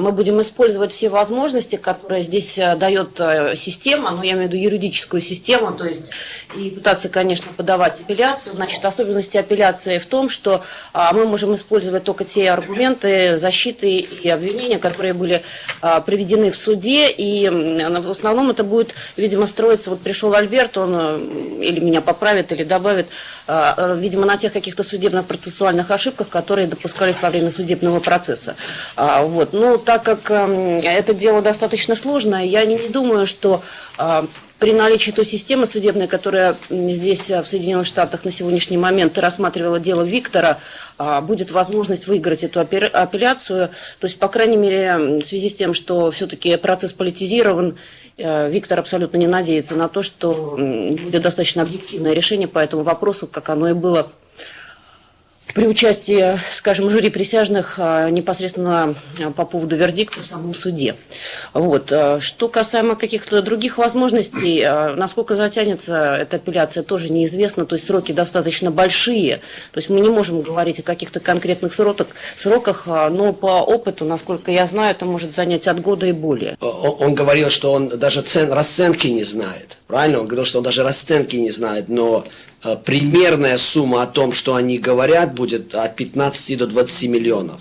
Мы будем использовать все возможности, которые здесь дает система, ну, я имею в виду юридическую систему, то есть и пытаться, конечно, подавать апелляцию. Значит, особенности апелляции в том, что мы можем использовать только те аргументы защиты и обвинения, которые были приведены в суде, и в основном это будет, видимо, строиться, вот пришел Альберт, он или меня поправит, или добавит, видимо, на тех каких-то судебных процессуальных ошибках, которые допускались во время судебного процесса. Вот. Ну, так как это дело достаточно сложное, я не думаю, что при наличии той системы судебной, которая здесь в Соединенных Штатах на сегодняшний момент рассматривала дело Виктора, будет возможность выиграть эту апелляцию. То есть, по крайней мере, в связи с тем, что все-таки процесс политизирован, Виктор абсолютно не надеется на то, что будет достаточно объективное решение по этому вопросу, как оно и было при участии, скажем, жюри присяжных непосредственно по поводу вердикта в самом суде. Вот. Что касаемо каких-то других возможностей, насколько затянется эта апелляция, тоже неизвестно. То есть сроки достаточно большие. То есть мы не можем говорить о каких-то конкретных сроках, но по опыту, насколько я знаю, это может занять от года и более. Он говорил, что он даже расценки не знает. Правильно? Он говорил, что он даже расценки не знает, но примерная сумма о том, что они говорят, будет от 15 до 20 миллионов.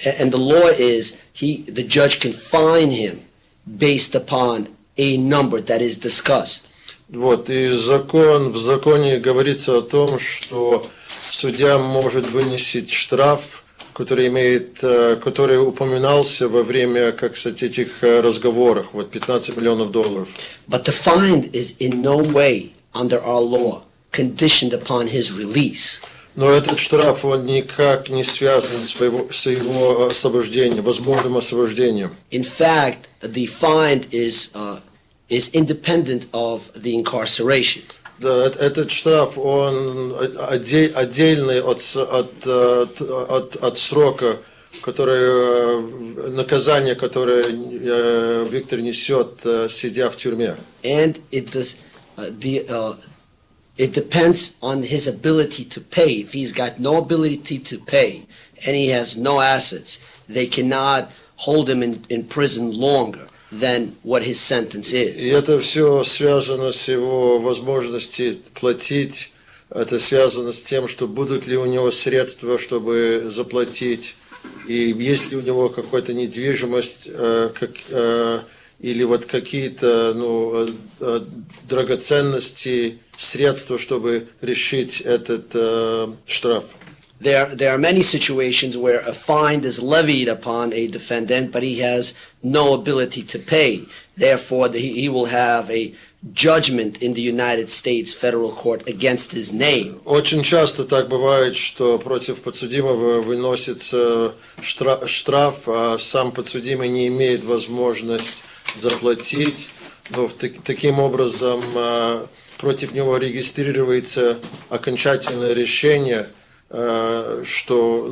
And the law is, the judge can fine him based upon a number that is discussed. Вот, и в законе говорится о том, что судья может вынести штраф, который упоминался во время, как сказать, этих разговоров, вот 15 миллионов долларов. But the fine is in no way under our law conditioned upon his release. Но этот штраф, он никак не связан с его освобождением, возможным освобождением. In fact, the fine is independent of the incarceration. Да, этот штраф, он отдельный от срока, наказание, которое Виктор несет, сидя в тюрьме. And it depends on his ability to pay. If he's got no ability to pay and he has no assets, they cannot hold him in prison longer than what his sentence is. И это все связано с его возможностью платить. Это связано с тем, что будут ли у него средства, чтобы заплатить, и есть ли у него какая-то недвижимость, или вот какие-то драгоценности, средства, чтобы решить этот штраф. There are many situations where a fine is levied upon a defendant, but he has no ability to pay. Therefore, he will have a judgment in the United States federal court against his name. Очень часто так бывает, что против подсудимого выносится штраф, а сам подсудимый не имеет возможности заплатить. Но таким образом против него регистрируется окончательное решение, что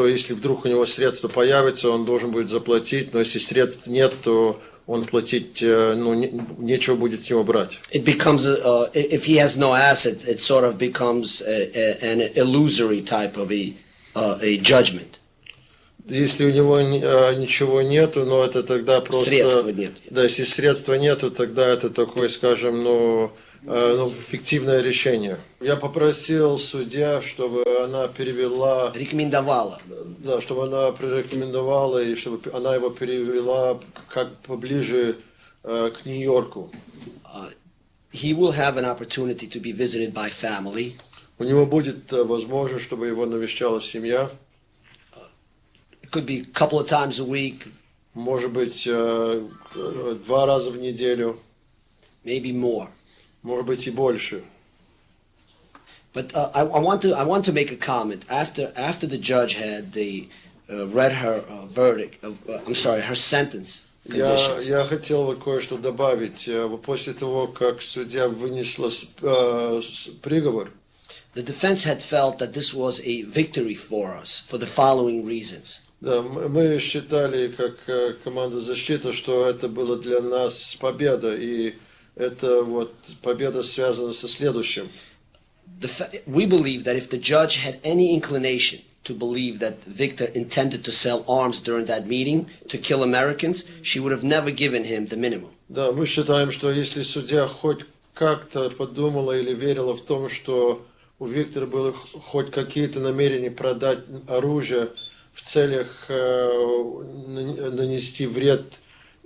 если вдруг у него средства появятся, он должен будет заплатить, но если средств нет, то он платить, нечего будет с него брать. It becomes, if he has no assets, it sort of becomes an illusory type of a judgment. Если у него ничего нету, но это тогда просто... Средства нет. Да, если средства нету, тогда это такое, скажем, фиктивное решение. Я попросил судья, чтобы она перевела... Рекомендовала. Да, чтобы она прорекомендовала, и чтобы она его перевела как поближе к Нью-Йорку. He will have an opportunity to be visited by family. У него будет возможность, чтобы его навещала семья. Could be a couple of times a week. Может быть, 2 раза в неделю. Maybe more. Может быть и больше. But I want to make a comment. After the judge had read her verdict, her sentence conditions. Я хотел бы кое-что добавить. После того, как судья вынесла приговор, the defense had felt that this was a victory for us for the following reasons. Да, мы считали, как команда защиты, что это было для нас победа, и эта победа связана со следующим. We believe that if the judge had any inclination to believe that Victor intended to sell arms during that meeting to kill Americans, she would have never given him the minimum. Да, мы считаем, что если судья хоть как-то подумала или верила в том, что у Виктора было хоть какие-то намерения продать оружие в целях нанести вред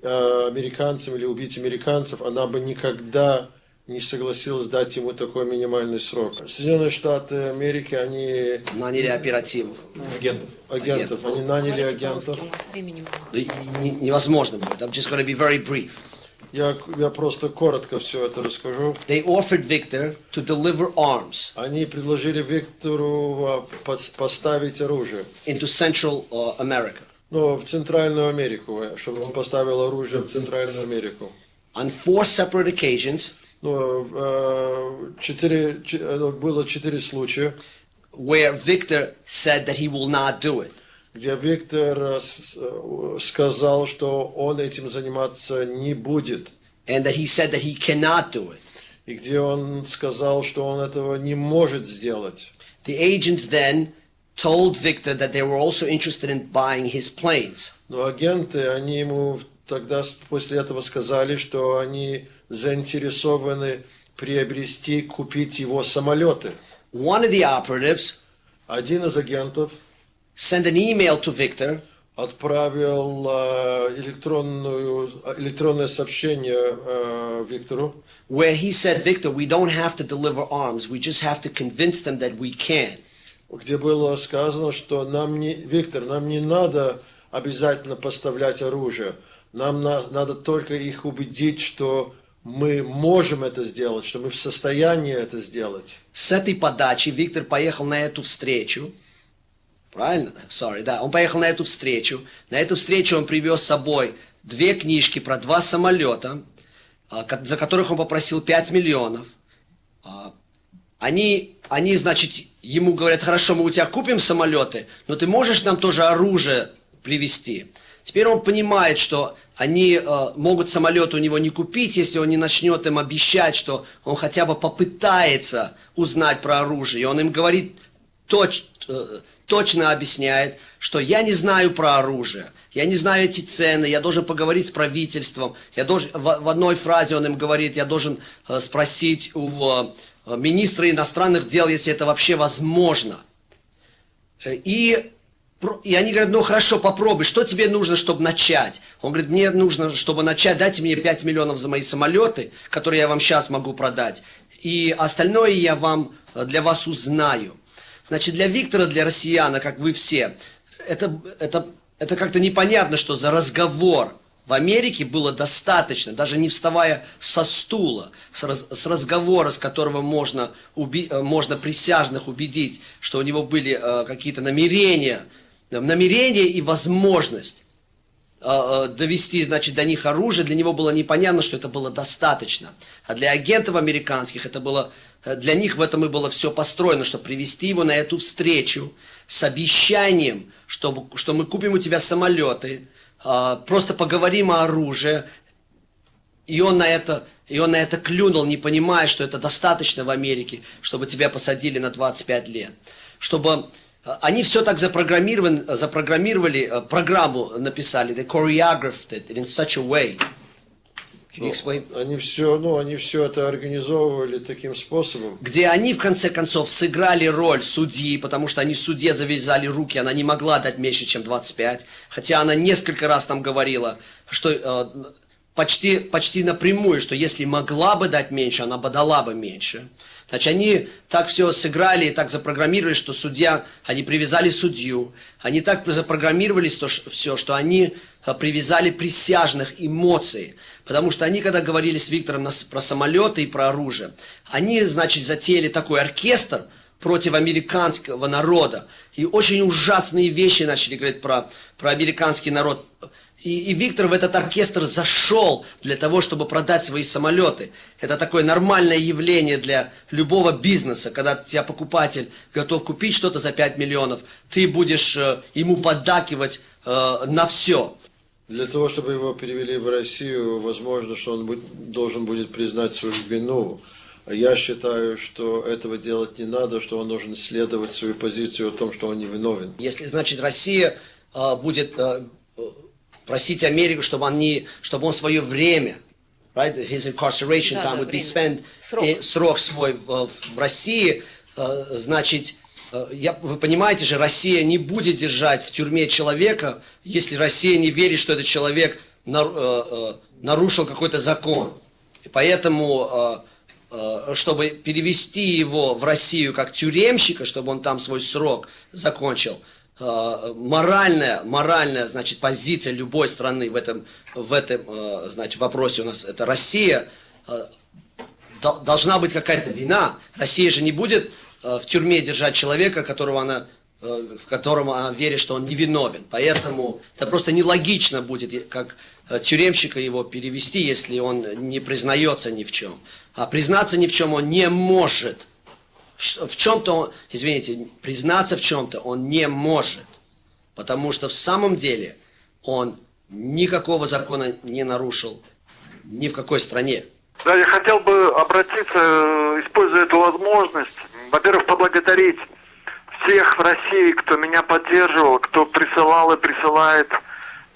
американцам или убить американцев, она бы никогда не согласилась дать ему такой минимальный срок. Соединенные Штаты Америки, они... Наняли оперативов. Агентов. Они наняли агентов. Невозможно будет. I'm just going to be very brief. Я просто коротко все это расскажу. They offered Victor to deliver arms Они предложили Виктору поставить оружие. into Central America. В Центральную Америку, чтобы он поставил оружие в Центральную Америку. On 4 separate occasions, Было 4 случая, where Victor said that he will not do it. где Виктор сказал, что он этим заниматься не будет. And that he said that he cannot do it. И где он сказал, что он этого не может сделать. The agents then told Victor that they were also interested in buying his planes. Но агенты, они ему тогда после этого сказали, что они заинтересованы приобрести, купить его самолеты. One of the operatives Один из агентов sent an email to Victor отправил электронное сообщение Виктору, where he said, Victor, we don't have to deliver arms, we just have to convince them that we can. где было сказано, что Виктор, нам не надо обязательно поставлять оружие, нам надо только их убедить, что мы можем это сделать, что мы в состоянии это сделать. С этой подачи Виктор поехал на эту встречу. Правильно? Да. Он поехал на эту встречу. На эту встречу он привез с собой 2 книжки про 2 самолета, за которых он попросил 5 миллионов. Они, значит, ему говорят, хорошо, мы у тебя купим самолеты, но ты можешь нам тоже оружие привезти. Теперь он понимает, что они могут самолеты у него не купить, если он не начнет им обещать, что он хотя бы попытается узнать про оружие. И он им говорит, точно объясняет, что я не знаю про оружие, я не знаю эти цены, я должен поговорить с правительством. В одной фразе он им говорит, я должен спросить у министра иностранных дел, если это вообще возможно. И они говорят, ну хорошо, попробуй, что тебе нужно, чтобы начать? Он говорит, мне нужно, чтобы начать, дайте мне 5 миллионов за мои самолеты, которые я вам сейчас могу продать, и остальное я для вас узнаю. Значит, для Виктора, для россияна, как вы все, это как-то непонятно, что за разговор в Америке было достаточно, даже не вставая со стула, с разговора, с которого можно присяжных убедить, что у него были какие-то намерения и возможность довести, значит, до них оружие, для него было непонятно, что это было достаточно. А для агентов американских для них в этом и было все построено, чтобы привести его на эту встречу с обещанием, что мы купим у тебя самолеты, просто поговорим о оружии. И он на это клюнул, не понимая, что это достаточно в Америке, чтобы тебя посадили на 25 лет. Чтобы они все так запрограммировали, программу написали, they choreographed it in such a way. Can you explain? Они все это организовывали таким способом. Где они в конце концов сыграли роль судьи, потому что они судье завязали руки, она не могла дать меньше, чем 25, хотя она несколько раз там говорила, что почти напрямую, что если могла бы дать меньше, она бы дала бы меньше. Значит, они так все сыграли, так запрограммировали, что они привязали судью, они так запрограммировали все, что они привязали присяжных эмоций. Потому что они, когда говорили с Виктором про самолеты и про оружие, они, значит, затеяли такой оркестр против американского народа. И очень ужасные вещи начали говорить про американский народ. И Виктор в этот оркестр зашел для того, чтобы продать свои самолеты. Это такое нормальное явление для любого бизнеса, когда тебя покупатель готов купить что-то за 5 миллионов, ты будешь ему поддакивать на все. Для того, чтобы его перевели в Россию, возможно, что он должен будет признать свою вину. Я считаю, что этого делать не надо, что он должен следовать свою позицию о том, что он не виновен. Если, значит, Россия будет просить Америку, чтобы он свое время, right, his incarceration time would be spent, срок свой в России, значит, вы понимаете же, Россия не будет держать в тюрьме человека, если Россия не верит, что этот человек нарушил какой-то закон. И поэтому, чтобы перевести его в Россию как тюремщика, чтобы он там свой срок закончил, моральная, значит, позиция любой страны в этом, значит, вопросе у нас, это Россия, должна быть какая-то вина. Россия же не будет в тюрьме держать человека, в котором она верит, что он невиновен. Поэтому это просто нелогично будет, как тюремщика его перевести, если он не признается ни в чем. А признаться ни в чем он не может. В чем-то он, извините, признаться в чем-то он не может. Потому что в самом деле он никакого закона не нарушил ни в какой стране. Да, я хотел бы обратиться, используя эту возможность, во-первых, поблагодарить всех в России, кто меня поддерживал, кто присылал и присылает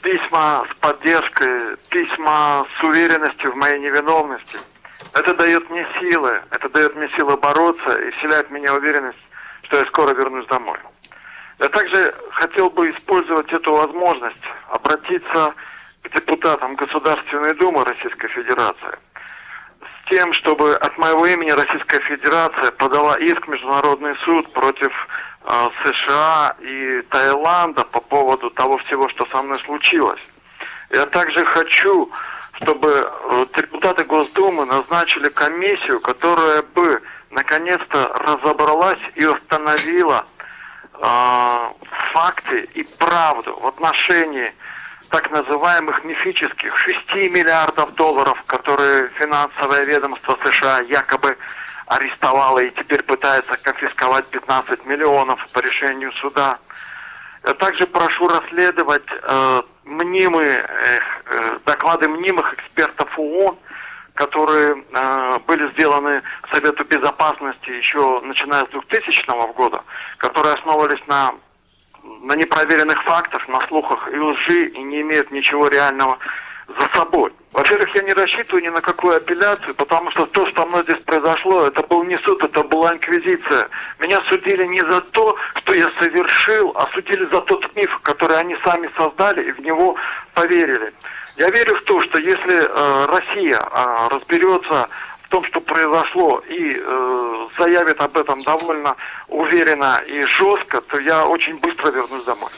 письма с поддержкой, письма с уверенностью в моей невиновности. Это дает мне силы бороться и вселяет в меня уверенность, что я скоро вернусь домой. Я также хотел бы использовать эту возможность, обратиться к депутатам Государственной Думы Российской Федерации с тем, чтобы от моего имени Российская Федерация подала иск в Международный суд против США и Таиланда по поводу того всего, что со мной случилось. Я также хочу, чтобы депутаты Госдумы назначили комиссию, которая бы наконец-то разобралась и установила факты и правду в отношении так называемых мифических 6 миллиардов долларов, которые финансовое ведомство США якобы арестовало и теперь пытается конфисковать 15 миллионов по решению суда. Я также прошу расследовать доклады мнимых экспертов ООН, которые были сделаны Совету Безопасности еще начиная с 2000 года, которые основывались на непроверенных фактах, на слухах и лжи и не имеют ничего реального за собой. Во-первых, я не рассчитываю ни на какую апелляцию, потому что то, что мной здесь произошло, это был не суд, это была инквизиция. Меня судили не за то, что я совершил, а судили за тот миф, который они сами создали и в него поверили. Я верю в то, что если Россия разберется в том, что произошло, и заявит об этом довольно уверенно и жестко, то я очень быстро вернусь домой.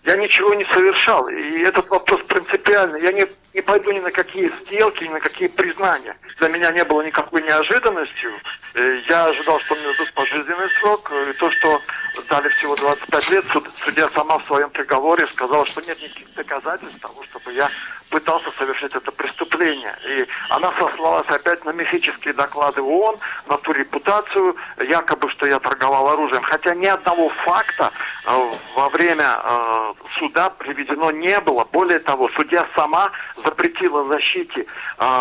Я ничего не совершал, и этот вопрос принципиальный. Я не пойду ни на какие сделки, ни на какие признания. Для меня не было никакой неожиданностью. Я ожидал, что мне дадут пожизненный срок. И то, что дали всего 25 лет, судья сама в своем приговоре сказала, что нет никаких доказательств того, чтобы я пытался совершить это преступление. И она сослалась опять на мифические доклады ООН, на ту репутацию, якобы, что я торговал оружием. Хотя ни одного факта во время суда приведено не было. Более того, судья сама запретила защите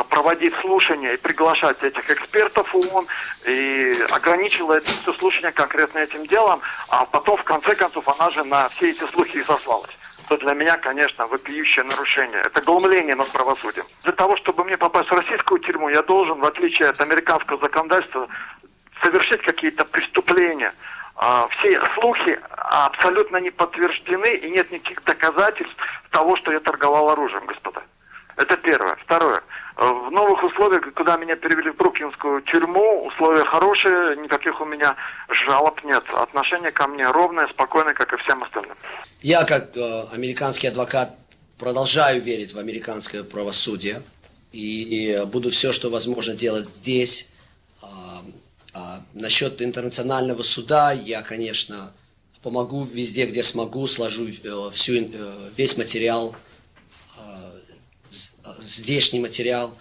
проводить слушания и приглашать этих экспертов ООН, и ограничила это все слушание конкретно этим делом, а потом, в конце концов, она же на все эти слухи и сослалась. Что для меня, конечно, вопиющее нарушение. Это глумление над правосудием. Для того, чтобы мне попасть в российскую тюрьму, я должен, в отличие от американского законодательства, совершить какие-то преступления. Все слухи абсолютно не подтверждены, и нет никаких доказательств того, что я торговал оружием, господа. Это первое. Второе. В новых условиях, куда меня перевели в Бруклинскую тюрьму, условия хорошие, никаких у меня жалоб нет. Отношение ко мне ровное, спокойное, как и всем остальным. Я, как американский адвокат, продолжаю верить в американское правосудие и буду все, что возможно делать здесь. Насчет интернационального суда я, конечно, помогу везде, где смогу, сложу весь материал, здешний материал,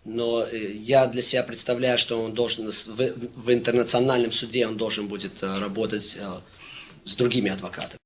но я для себя представляю, что он должен в интернациональном суде он должен будет работать с другими адвокатами.